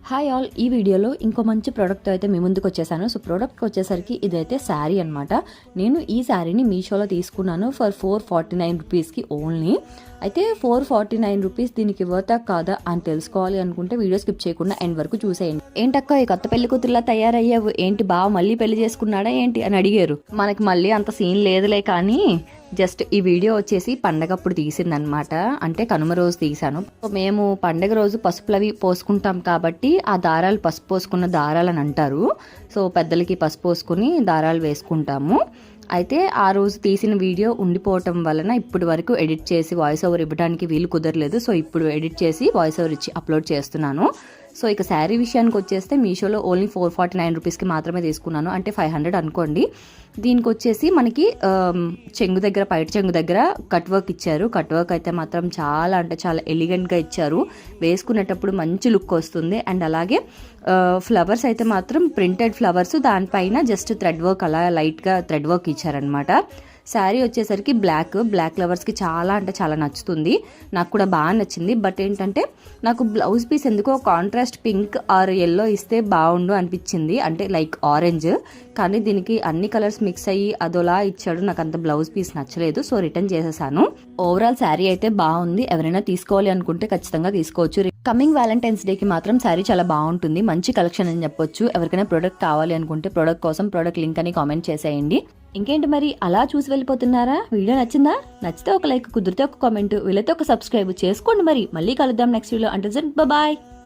Hi all, ఈ వీడియోలో ఇంకో మంచి ప్రోడక్ట్తో అయితే మీ ముందుకు వచ్చేసాను. సో ప్రోడక్ట్కి వచ్చేసరికి ఇదైతే శారీ అనమాట. నేను ఈ శారీని మీషోలో తీసుకున్నాను ఫర్ 449 రూపీస్కి ఓన్లీ. అయితే 449 రూపీస్ దీనికి వర్తా కాదా అని తెలుసుకోవాలి అనుకుంటే వీడియో స్కిప్ చేయకుండా ఎండ్ వరకు చూసేయండి. ఏంటక్క ఈ కొత్త పెళ్లి కూతురులా తయారయ్యావు ఏంటి, బావ మళ్ళీ పెళ్లి చేసుకున్నాడా ఏంటి అని అడిగారు. మనకి మళ్ళీ అంత సీన్ లేదులే, కానీ జస్ట్ ఈ వీడియో వచ్చేసి పండగప్పుడు తీసిందనమాట. అంటే కనుమ రోజు తీసాను. మేము పండగ రోజు పసుపులవి పోసుకుంటాం కాబట్టి ఆ దారాలు పసుపు పోసుకున్న దారాలు అని అంటారు. సో పెద్దలకి పసుపు పోసుకుని దారాలు వేసుకుంటాము. అయితే ఆ రోజు తీసిన వీడియో ఉండిపోవటం వలన ఇప్పటి వరకు ఎడిట్ చేసి వాయిస్ ఓవర్ ఇవ్వడానికి వీలు కుదరలేదు. సో ఇప్పుడు ఎడిట్ చేసి వాయిస్ ఓవర్ ఇచ్చి అప్లోడ్ చేస్తున్నాను. సో ఇక శారీ విషయానికి వచ్చేస్తే మీషోలో ఓన్లీ 449 రూపీస్కి మాత్రమే తీసుకున్నాను, అంటే 500 అనుకోండి. దీనికి వచ్చేసి మనకి చెంగు దగ్గర, పైట చెంగు దగ్గర కట్ వర్క్ ఇచ్చారు. కట్ వర్క్ అయితే మాత్రం చాలా అంటే చాలా ఎలిగెంట్గా ఇచ్చారు. వేసుకునేటప్పుడు మంచి లుక్ వస్తుంది. అండ్ అలాగే ఫ్లవర్స్ అయితే మాత్రం ప్రింటెడ్ ఫ్లవర్స్, దానిపైన జస్ట్ థ్రెడ్ వర్క్, అలా లైట్గా థ్రెడ్ వర్క్ ఇచ్చారనమాట. శారీ వచ్చేసరికి బ్లాక్ ఫ్లవర్స్కి చాలా అంటే చాలా నచ్చుతుంది. నాకు కూడా బాగా నచ్చింది. బట్ ఏంటంటే నాకు బ్లౌజ్ పీస్ ఎందుకో కాంట్రాస్ట్ పింక్ ఆర్ ఎల్లో ఇస్తే బాగుండు అనిపించింది, అంటే లైక్ ఆరెంజ్. కానీ దీనికి అన్ని కలర్స్ మిక్స్ అయ్యి అదోలా ఇచ్చాడు. నాకు అంత బ్లౌజ్ పీస్ నచ్చలేదు, సో రిటర్న్ చేసేసాను. ఓవరాల్ శారీ అయితే బాగుంది. ఎవరైనా తీసుకోవాలి అనుకుంటే ఖచ్చితంగా తీసుకోవచ్చు. కమింగ్ వ్యాలంటైన్స్ డేకి మాత్రం శారీ చాలా బాగుంటుంది. మంచి కలెక్షన్ అని చెప్పొచ్చు. ఎవరికైనా ప్రోడక్ట్ కావాలి అనుకుంటే ప్రోడక్ట్ కోసం ప్రోడక్ట్ లింక్ అని కామెంట్ చేసేయండి. ఇంకేంటి మరి, అలా చూసి వెళ్ళిపోతున్నారా? వీడియో నచ్చిందా? నచ్చితే ఒక లైక్, కుదిరితే ఒక కామెంట్, వీలైతే ఒక సబ్స్క్రైబ్ చేసుకోండి. మరి మళ్ళీ కలుద్దాం నెక్స్ట్ వీడియో. అంటే బాయ్.